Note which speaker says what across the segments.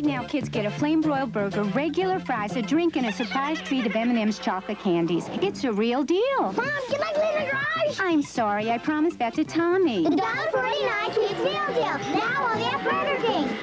Speaker 1: Right now, kids get a flame-broiled burger, regular fries, a drink, and a surprise treat of M&M's chocolate candies. It's a real deal.
Speaker 2: Mom, can I clean the garage?
Speaker 1: I'm sorry, I promised that to Tommy.
Speaker 2: The $1.49 kids meal deal. Now only at Burger King.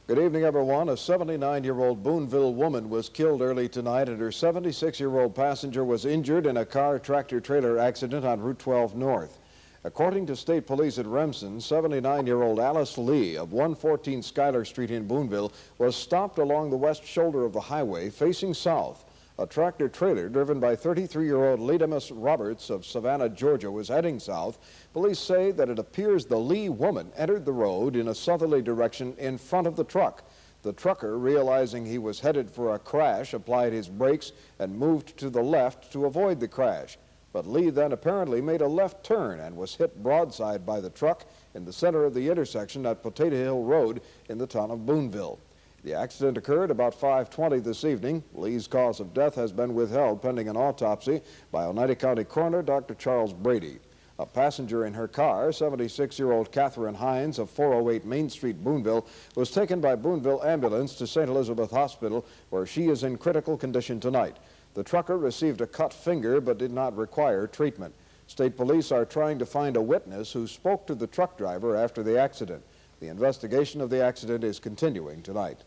Speaker 3: Good evening, everyone. A 79-year-old Boonville woman was killed early tonight, and her 76-year-old passenger was injured in a car tractor-trailer accident on Route 12 North. According to state police at Remsen, 79-year-old Alice Lee of 114 Schuyler Street in Boonville was stopped along the west shoulder of the highway facing south. A tractor-trailer driven by 33-year-old Ledamus Roberts of Savannah, Georgia, was heading south. Police say that it appears the Lee woman entered the road in a southerly direction in front of the truck. The trucker, realizing he was headed for a crash, applied his brakes and moved to the left to avoid the crash. But Lee then apparently made a left turn and was hit broadside by the truck in the center of the intersection at Potato Hill Road in the town of Boonville. The accident occurred about 5:20 this evening. Lee's cause of death has been withheld pending an autopsy by Oneida County Coroner Dr. Charles Brady. A passenger in her car, 76-year-old Catherine Hines of 408 Main Street, Boonville, was taken by Boonville Ambulance to St. Elizabeth Hospital, where she is in critical condition tonight. The trucker received a cut finger but did not require treatment. State police are trying to find a witness who spoke to the truck driver after the accident. The investigation of the accident is continuing tonight.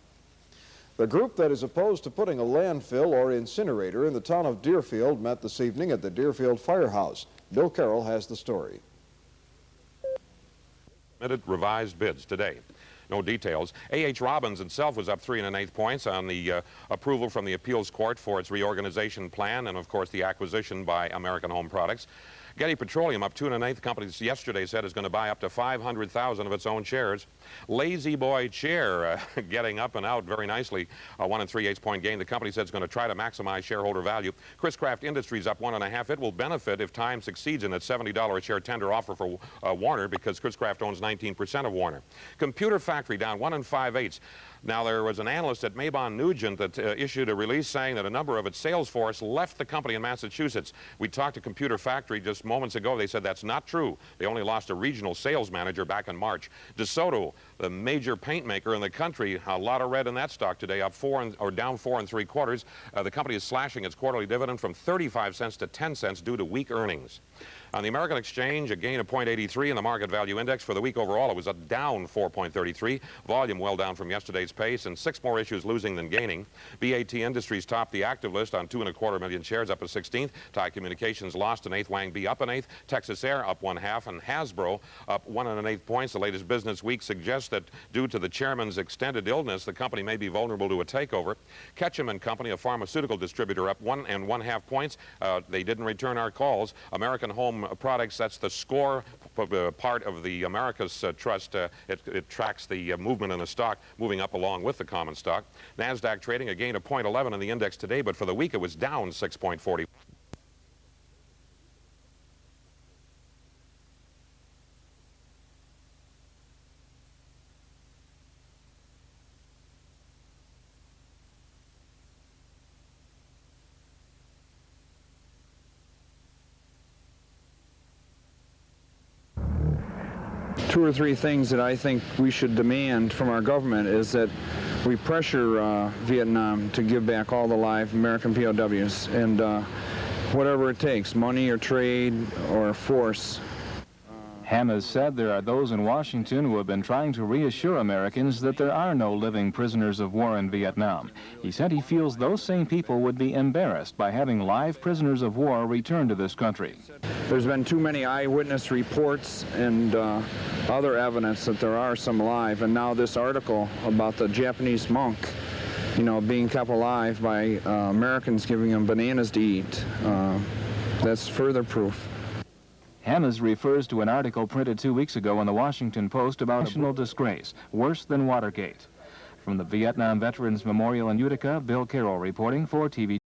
Speaker 3: The group that is opposed to putting a landfill or incinerator in the town of Deerfield met this evening at the Deerfield Firehouse. Bill Carroll has the story.
Speaker 4: Submitted revised bids today. No details. A.H. Robbins itself was up 3 1/8 points on the approval from the appeals court for its reorganization plan and, of course, the acquisition by American Home Products. Getty Petroleum up 2 1/8. The company yesterday said is going to buy up to 500,000 of its own shares. Lazy Boy Chair getting up and out very nicely. A 1 3/8 point gain. The company said it's going to try to maximize shareholder value. Chris Craft Industries up 1 1/2. It will benefit if Time succeeds in its $70 a share tender offer for Warner, because Chris Craft owns 19% of Warner. Computer Factory down 1 5/8. Now, there was an analyst at Mabon Nugent that issued a release saying that a number of its sales force left the company in Massachusetts. We talked to Computer Factory just moments ago. They said that's not true. They only lost a regional sales manager back in March. DeSoto, the major paint maker in the country, a lot of red in that stock today, up down 4 3/4. The company is slashing its quarterly dividend from 35 cents to 10 cents due to weak earnings. On the American Exchange, a gain of 0.83 in the market value index. For the week overall, it was down 4.33. Volume well down from yesterday's pace, and 6 more issues losing than gaining. BAT Industries topped the active list on 2 1/4 million shares, up a 16th. Thai Communications lost an 1/8. Wang B up an 1/8. Texas Air up 1/2, and Hasbro up 1 1/8 points. The latest Business Week suggests that due to the chairman's extended illness, the company may be vulnerable to a takeover. Ketchum and Company, a pharmaceutical distributor, up 1 1/2 points. They didn't return our calls. American Home Products, that's the score part of the America's Trust. It tracks the movement in the stock, moving up along with the common stock. NASDAQ trading a gain of 0.11 in the index today, but for the week it was down 6.40.
Speaker 5: Two or three things that I think we should demand from our government is that we pressure Vietnam to give back all the live American POWs, and whatever it takes, money or trade or force.
Speaker 6: Hammes said there are those in Washington who have been trying to reassure Americans that there are no living prisoners of war in Vietnam. He said he feels those same people would be embarrassed by having live prisoners of war returned to this country.
Speaker 5: There's been too many eyewitness reports and other evidence that there are some alive, and now this article about the Japanese monk, you know, being kept alive by Americans giving him bananas to eat. That's further proof.
Speaker 6: Hammes refers to an article printed 2 weeks ago in the Washington Post about national disgrace, worse than Watergate. From the Vietnam Veterans Memorial in Utica, Bill Carroll reporting for TV.